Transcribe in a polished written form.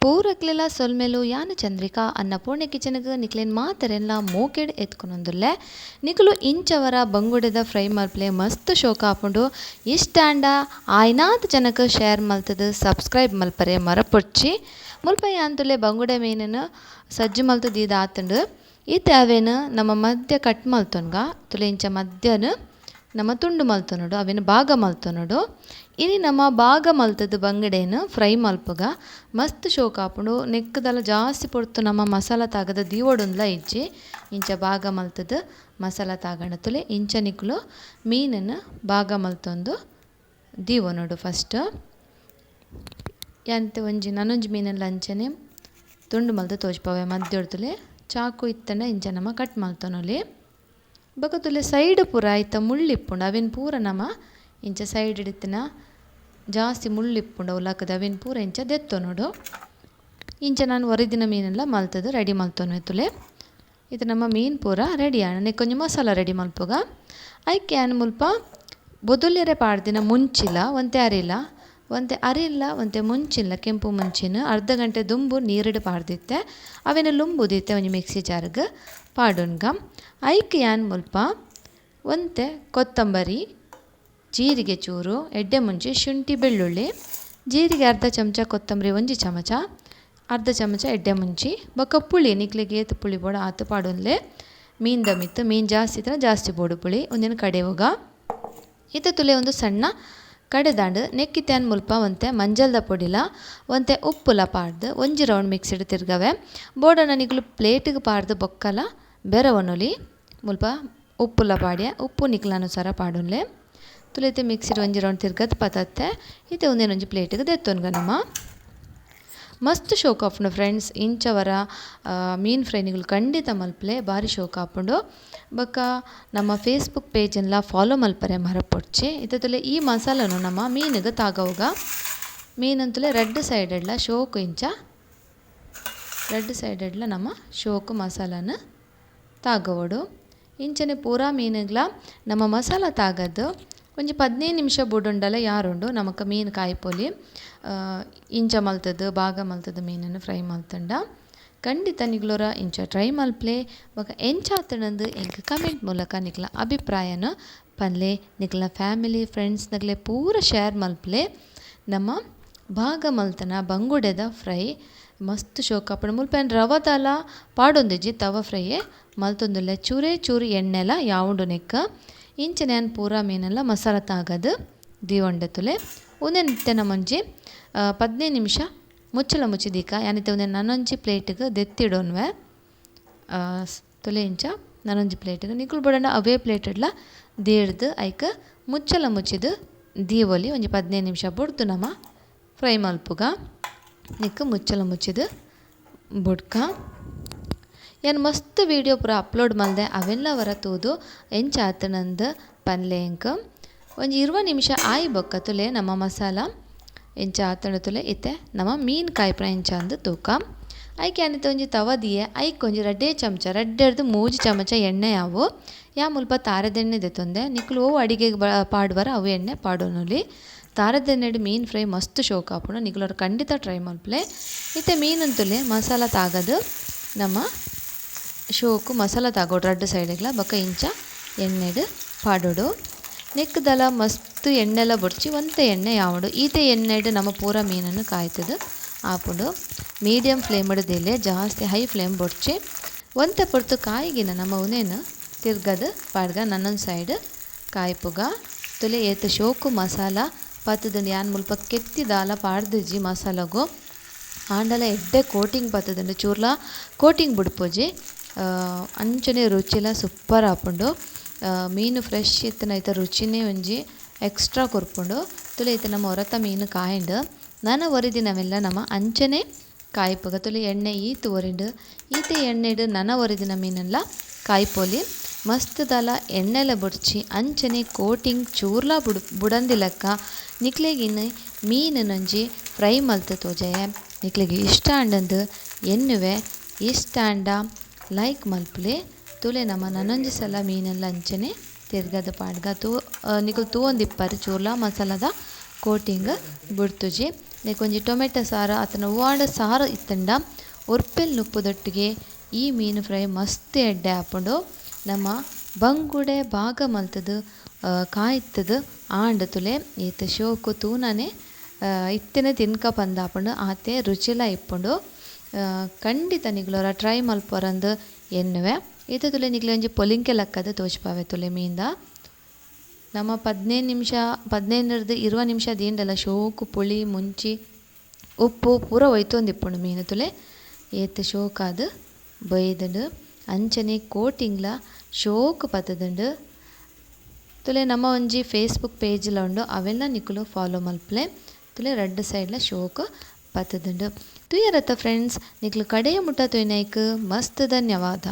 ಪೂರಕ್ಲೆಲ್ಲ ಸೊಲ್ಮೆಲು ಯಾನು ಚಂದ್ರಿಕಾ ಅನ್ನಪೂರ್ಣೆ ಕಿಚನ್ಗೆ ನಿಕ್ಲೇನು ಮಾತರೆಲ್ಲ ಮೋಕೆಡ್ ಎತ್ಕೊಂಡೊಂದುಲ್ಲೆ ನಿಕುಲು ಇಂಚವರ ಬಂಗುಡೆದ ಫ್ರೈ ಮಲ್ಪ್ಲೆ ಮಸ್ತ್ ಶೋಕ ಹಾಕೊಂಡು ಇಷ್ಟಾಂಡ ಆಯ್ನಾತ್ ಜನಕ್ಕೆ ಶೇರ್ ಮಲ್ತದು ಸಬ್ಸ್ಕ್ರೈಬ್ ಮಲ್ಪರೆ ಮರಪೊಚ್ಚಿ ಮುಲ್ಪ ಯಾಂತುಲೆ ಬಂಗುಡೆ ಮೀನನ್ನು ಸಜ್ಜು ಮಲ್ತದು ಇದು ಆತಂಡು ಈತ ಅವೇನು ನಮ್ಮ ಮಧ್ಯ ಕಟ್ ಮಲ್ತೊನ್ಗ ತುಲೆ ಇಂಚ ಮಧ್ಯನ ನಮ್ಮ ತುಂಡು ಮಲ್ತೊನೋಡು ಅವೇನು ಭಾಗ ಮಲ್ತೊನೋಡು ಇನಿ ನಮ್ಮ ಭಾಗ ಮಲ್ತದ್ದು ಬಂಗಡೇನು ಫ್ರೈ ಮಲ್ಪಗ ಮಸ್ತ್ ಶೋಕ ಹಾಪುಂಡು ನೆಕ್ಕದಲ್ಲ ಜಾಸ್ತಿ ಪೊರ್ತು ನಮ್ಮ ಮಸಾಲ ತಾಗದ ದೀವೊಡುಂದ್ಲ ಇಜ್ಜಿ ಇಂಚ ಭಾಗ ಮಲ್ತದ್ದು ಮಸಾಲ ತಾಗಣ ತುಲೆ ಇಂಚ ನಿಕ್ಲು ಮೀನನ್ನು ಭಾಗ ಮಲ್ತೊಂದು ದೀವೊನೋಡು ಫಸ್ಟ್ ಯಾಂತೆ ನನೊಂಜಿ ಮೀನೆಲ್ಲ ಅಂಚನೆ ತುಂಡು ಮಲ್ತು ತೋಜ್ಪಾವೆ ಮಧ್ಯೊಡ್ತುಲೆ ಚಾಕು ಇತ್ತಂಡ ಇಂಚ ನಮ್ಮ ಕಟ್ ಮಲ್ತೊನೊಲಿ ಬೊಕ ತುಲೆ ಸೈಡ್ ಪೂರ ಐತ ಮುಳ್ಳಿಪ್ಪುಂಡು ಅವೆನ್ ಪೂರ ನಮ ಇಂಚ ಸೈಡ್ ಇಡಿತ್ತಿನ ಜಾಸ್ತಿ ಮುಳ್ಳಿಪ್ಪುಂಡು ಉಲಕದ ಅವೆನ್ ಪೂರ ಇಂಚ ದೆತ್ತೊನೋಡು ಇಂಚ ನಾನು ಒರಿದಿನ ಮೀನೆಲ್ಲ ಮಲ್ತದು ರೆಡಿ ಮಲ್ತೊನು ತುಲೆ ಇದು ನಮ್ಮ ಮೀನು ಪೂರ ರೆಡಿ ಆಣ ನೆಕ್ಕೊಂಜಿ ಮಸಾಲ ರೆಡಿ ಮಲ್ಪುಗ ಐಕೆ ಆನ್ ಮುಲ್ಪ ಬೊದುಲ್ಯರೆ ಪಾಡ್ದಿನ ಮುಂಚಿಲ ಒಂತೆ ಅರಿಲ ಒಂತೆ ಅರಿಲ್ಲ ಒಂತೆ ಮುಂಚಿಲ್ಲ ಕೆಂಪು ಮುಂಚಿನ ಅರ್ಧ ಗಂಟೆ ದುಂಬು ನೀರಿಡು ಪಾಡ್ದಿತ್ತೆ ಅವೇನು ಲುಂಬುದಿತ್ತೆ ಒಂಜಿ ಮಿಕ್ಸಿ ಜಾರ್ಗೆ ಪಾಡುನ್ಗ ಐಕೆ ಯಾನ್ ಮುಲ್ಪ ಒಂತೆ ಕೊತ್ತಂಬರಿ ಜೀರಿಗೆ ಚೂರು ಎಡ್ಡೆ ಮುಂಚೆ ಶುಂಠಿ ಬೆಳ್ಳುಳ್ಳಿ ಜೀರಿಗೆ ಅರ್ಧ ಚಮಚ ಕೊತ್ತಂಬರಿ ಒಂಜಿ ಚಮಚ ಅರ್ಧ ಚಮಚ ಎಡ್ಡೆ ಮುಂಚಿ ಬೊಕ್ಕ ಪುಳಿ ನಿಕ್ಲಿಗೆ ಏತು ಪುಳಿ ಬೋಡ ಆತು ಪಾಡೊಂದ್ಲೆ ಮೀನು ದಮಿತ್ತು ಮೀನು ಜಾಸ್ತಿ ಇದ್ರೆ ಜಾಸ್ತಿ ಬೋಡು ಪುಳಿ ಒಂದಿನ ಕಡೆ ಹೋಗ ಈತ ತುಲೆ ಒಂದು ಸಣ್ಣ ಕಡೆದಾಂಡು ನೆಕ್ಕಿತ್ಯಾನ್ ಮುಲ್ಪ ಒಂತೆ ಮಂಜಲ್ದ ಪೊಡಿಲ ಒಂತೆ ಉಪ್ಪುಲ ಪಾಡ್ದು ಒಂಜಿ ರೌಂಡ್ ಮಿಕ್ಸಿಡ್ ತಿರ್ಗವೆ ಬೋಡನ ನಿಕ್ಲು ಪ್ಲೇಟಿಗೆ ಪಾಡ್ದು ಬೊಕ್ಕಲ ಬೆರವನೊಲಿ ಮುಲ್ಪ ಉಪ್ಪುಲ ಪಾಡ್ಯ ಉಪ್ಪು ನಿಕ್ಲ ಅನುಸಾರ ಪಾಡುನ್ಲೆ ತುಳಿತೆ ಮಿಕ್ಸಿಡ್ ಒಂಜಿ ರೌಂಡ್ ತಿರ್ಗದ್ ಪತತ್ತೆ ಇತ್ತೆ ಒಂದೇನೊಂಜಿ ಪ್ಲೇಟಿಗೆ ದೆತ್ತೊನ್ಗ ನಮ್ಮ ಮಸ್ತ್ ಶೋಕ ಆಪುಂಡು ಫ್ರೆಂಡ್ಸ್ ಇಂಚವರ ಮೀನು ಫ್ರೈ ನಿಗಳು ಖಂಡಿತ ಮಲ್ಪಲೆ ಭಾರಿ ಶೋಕ ಆಪುಂಡು ಬೊಕ್ಕ ನಮ್ಮ ಫೇಸ್ಬುಕ್ ಪೇಜನ್ಲ ಫಾಲೋ ಮಲ್ಪರೆ ಮರಪೊಡ್ಚಿ ಇತ್ತಲೆ ಈ ಮಸಾಲನು ನಮ್ಮ ಮೀನಿಗೆ ತಾಗವುಗ ಮೀನಂತಲೇ ರೆಡ್ ಸೈಡೆಡ್ಲ ಶೋಕು ಇಂಚ ರೆಡ್ ಸೈಡೆಡ್ಲ ನಮ್ಮ ಶೋಕು ಮಸಾಲನ ತಾಗವಡು ಇಂಚನೆ ಪೂರಾ ಮೀನುಗ್ಲ ನಮ್ಮ ಮಸಾಲ ತಾಗದ್ದು ಒಂಜಿ 15 ನಿಮಿಷ ಬುಡುಂಡಲ ಯಾರುಂಡು ನಮಕ್ ಮೀನು ಕಾಯಿಪೊಲಿ ಇಂಚ ಮಲ್ತದ್ದು ಭಾಗ ಮಲ್ತದ್ದು ಮೀನನ್ನು ಫ್ರೈ ಮಲ್ತಂಡ ಖಂಡಿತ ನಿಗ್ಲೋರ ಇಂಚ ಟ್ರೈ ಮಲ್ಪ್ಲೆ ಬೊಕ ಎಂಚಾತನಂದು ಎಂಕ್ ಕಮೆಂಟ್ ಮೂಲಕ ನಿಕ್ಲ ಅಭಿಪ್ರಾಯನ ಪನ್ಲೆ ನಿಕ್ಲ ಫ್ಯಾಮಿಲಿ ಫ್ರೆಂಡ್ಸ್ ನಗ್ಲೆ ಪೂರ ಶೇರ್ ಮಲ್ಪ್ಲೆ ನಮ್ಮ ಭಾಗ ಮಲ್ತನ ಬಂಗುಡೆದ ಫ್ರೈ ಮಸ್ತ್ ಶೋಕ ಪಡ ಮುಲ್ಪೇನು ರವದಲ ಪಾಡೊಂದಿಜ್ಜಿ ತವ ಫ್ರೈಯೇ ಮಲ್ತೊಂದುಲ್ಲೆ ಚೂರು ಎಣ್ಣೆಲ ಯಾವುಂಡು ನೆಕ್ಕ ಇಂಚನೆ ನಾನು ಪೂರ ಮೀನೆಲ್ಲ ಮಸಾಲ ತಾಗದು ದೀವೊಂಡೆ ತುಲೆ ಉಂದೆನಿತ್ತೆ ನಮ್ಮೊಂಜಿ 15 ನಿಮಿಷ ಮುಚ್ಚಲ ಮುಚ್ಚಿದೀಕ ಯಾನಿತ್ತೆ ಒಂದೆ ನನೊಂಜಿ ಪ್ಲೇಟಿಗೆ ದೆತ್ತಿಡೋನ್ವೆ ತುಲೆ ಇಂಚ ನನೊಂಜಿ ಪ್ಲೇಟಿಗೆ ನಿಕುಲು ಬಡಂಡ ಅವೇ ಪ್ಲೇಟಡ್ಲ ದೇಡ್ದು ಐಕ ಮುಚ್ಚಲ ಮುಚ್ಚಿದು ದೀವೊಲಿ ಒಂಜಿ 15 ನಿಮಿಷ ಬುಡ್ದು ನಮ್ಮ ಫ್ರೈ ಮಲ್ಪುಗ ನಿಕ್ಕು ಮುಚ್ಚಲ ಮುಚ್ಚಿದು ಬುಡ್ಕ ಏನು ಮಸ್ತ್ ವೀಡಿಯೋ ಪೂರ ಅಪ್ಲೋಡ್ ಮಲ್ದೆ ಅವೆಲ್ಲ ವರ ತೂದು ಎಂಚ ಆತನಂದು ಪನ್ಲೆ ಎಂಕ್ ಒಂಜಿ 20 ನಿಮಿಷ ಆಯಿ ಬೊಕ್ಕ ತುಲೆ ನಮ್ಮ ಮಸಾಲ ಎಂಚ ಆತನ ತುಲೆ ಇತ್ತೆ ನಮ್ಮ ಮೀನು ಕಾಯಿ ಪುರ ಎಂಚ ಅಂದು ತೂಕ ಐಕೆ ಏನಿತ್ತು ಒಂಜಿ ತವದಿಯೆ ಐಕ್ ಒಂಜಿ ರೆಡ್ಡೆರ್ದು 3 ಚಮಚ ಎಣ್ಣೆ ಯಾವು ಯಾ ಮುಲ್ಪ ತಾರದೆಣ್ಣೆ ದೆತ್ತೊಂದೆ ನಿಕ್ಲು ಅವು ಅಡಿಗೆಗೆ ಪಾಡುವರ ಅವು ಎಣ್ಣೆ ಪಾಡೋನುಲಿ ತಾರದೆಣ್ಣೆಡು ಮೀನು ಫ್ರೈ ಮಸ್ತ್ ಶೋಕ ಆಪುಂಡು ನಿಕ್ಲವ್ರು ಖಂಡಿತ ಟ್ರೈ ಮಲ್ಪಲೆ ಇತ್ತೆ ಮೀನಂತುಲೆ ಮಸಾಲ ತಾಗದು ನಮ್ಮ ಶೋಕು ಮಸಾಲ ತಾಗೋಡು ರಡ್ಡು ಸೈಡಿಗ್ಲ ಬೊಕ ಇಂಚ ಎಣ್ಣೆಡು ಪಾಡೋಡು ನೆಕ್ಕದಲ ಮಸ್ತ್ ಎಣ್ಣೆಲ್ಲ ಬೊಡ್ಚಿ ಒಂತೆ ಎಣ್ಣೆ ಯಾವಡು ಈತೆ ಎಣ್ಣೆಡು ನಮ್ಮ ಪೂರ ಮೀನನ್ನು ಕಾಯ್ತದು ಆಪುಂಡು ಮೀಡಿಯಮ್ ಫ್ಲೇಮಡ್ದಿಲ್ಲೇ ಜಾಸ್ತಿ ಹೈ ಫ್ಲೇಮ್ ಬೊಡ್ಚಿ ಒಂತೆ ಪೊರ್ತು ಕಾಯಿಗಿನ ನಮ್ಮ ಉನೇನು ತಿರ್ಗದು ಪಾಡ್ಗ ನನ್ನೊಂದು ಸೈಡ್ ಕಾಯ್ಪುಗ ತುಲೆ ಏತು ಶೋಕು ಮಸಾಲ ಪತ್ತದನ್ನು ಯಾನ್ ಮುಲ್ಪ ಕೆತ್ತಿದಾಲ ಪಾಡ್ದಿಜ್ಜಿ ಮಸಾಲಗು ಆಂಡಲ ಎಡ್ಡೆ ಕೋಟಿಂಗ್ ಪತ್ತದಂಡು ಚೂರ್ಲ ಕೋಟಿಂಗ್ ಬುಡ್ಪೋಜಿ ಅಂಚನೆ ರುಚಿಲ ಸೂಪರ್ ಆಪುಂಡು ಮೀನು ಫ್ರೆಶ್ ಇತ್ತನ ಐತ ರುಚಿನೇ ಒಂಜಿ ಎಕ್ಸ್ಟ್ರಾ ಕೊರ್ಪುಂಡು ತುಲೆ ಐತ ನಮ್ಮ ಹೊರತ ಮೀನು ಕಾಯಿಂಡು ನಾನು ಒರಿದಿನವೆಲ್ಲ ನಮ್ಮ ಅಂಚನೆ ಕಾಯ್ಪುಗ ತುಲೆ ಎಣ್ಣೆ ಈತು ಒರಿಂಡು ಈತೆ ಎಣ್ಣೆಡು ನನ್ನ ಒರಿದಿನ ಮೀನೆಲ್ಲ ಕಾಯ್ಪೋಲಿ ಮಸ್ತ್ ದಲ ಎಣ್ಣೆಲ ಬುಡ್ಚಿ ಅಂಚನೆ ಕೋಟಿಂಗ್ ಚೂರ್ಲ ಬುಡಂದಿಲಕ್ಕ ನಿಕ್ಲೆಗಿನ ಮೀನೊಂಜಿ ಫ್ರೈ ಮಲ್ತು ತೋಜೆಯೆ ನಿಕ್ಲೆಗೆ ಇಷ್ಟ ಅಂಡಂದು ಎನ್ನುವೆ ಇಷ್ಟ ಅಂಡ ಲೈಕ್ ಮಲ್ಪಲೆ ತುಲೆ ನಮ್ಮ ನನೊಂಜಿ ಸಲ ಮೀನೆಲ್ಲ ಅಂಚನೆ ತಿರ್ಗದ ಪಾಡ್ಗ ನಿಕುಲು ತೂವೊಂದಿಪ್ಪರು ಚೂರ್ಲ ಮಸಾಲದ ಕೋಟಿಂಗ್ ಬುಡ್ತುಜಿ ನೆಕೊಂಜಿ ಟೊಮೆಟೊ ಸಾರು ಆತನ ಹೂವಾಂಡ ಸಾರು ಇತ್ತಂಡ ಒರ್ಪೆಲ್ ನುಪ್ಪುದೊಟ್ಟಿಗೆ ಈ ಮೀನು ಫ್ರೈ ಮಸ್ತ್ ಎಡ್ಡೆ ಆಪುಂಡು. ನಮ್ಮ ಬಂಗುಡೆ ಭಾಗ ಮಲ್ತದು ಕಾಯ್ತದು ಆಂಡ ತುಲೆ ಈತ ಶೋಕು ತೂನನೆ ಇತ್ತಿನ ತಿನ್ಕ ಪಂದಾಪುಂಡು ಆತೆ ರುಚಿಲ ಇಪ್ಪುಂಡು. ಖಂಡಿತ ನಿಗ್ಲೋರ ಟ್ರೈ ಮಲ್ಪೊರಂದು ಎನ್ನುವೆ. ಈತ ತುಲೆ ನಿಗ್ಲೆ ಒಂಜಿ ಪೊಲಿಂಕೆ ಲಕ್ಕದ ತೋಚ್ಪಾವೆ ತುಲೆ ಮೀನ್ದ. ನಮ್ಮ 15-20 ನಿಮಿಷ ದೀಂಡಲ ಶೋಕು ಪುಳಿ ಮುಂಚಿ ಉಪ್ಪು ಪೂರ ಒಯ್ತೊಂದಿಪ್ಪುಂಡು ಮೀನು ತುಲೆ. ಏತ್ ಶೋಕಾದು ಬೈದುಂಡು ಅಂಚನೆ ಕೋಟಿಂಗ್ಲ ಶೋಕು ಪತ್ತದುಂಡು ತುಲೆ. ನಮ್ಮ ಒಂಜಿ ಫೇಸ್ಬುಕ್ ಪೇಜ್ಲ ಉಂಡು, ಅವೆಲ್ಲ ನಿಕುಲು ಫಾಲೋ ಮಲ್ಪಲೆ ತುಲೆ. ರಡ್ಡ್ ಸೈಡ್ಲ ಶೋಕು ಪತ್ತದುಂಡು. ತುಯರತ್ತ ಫ್ರೆಂಡ್ಸ್, ನಿಕ್ಲು ಕಡೆಯ ಮುಟ್ಟ ತುಯ್ನೈಕ್ ಮಸ್ತ್ ಧನ್ಯವಾದ.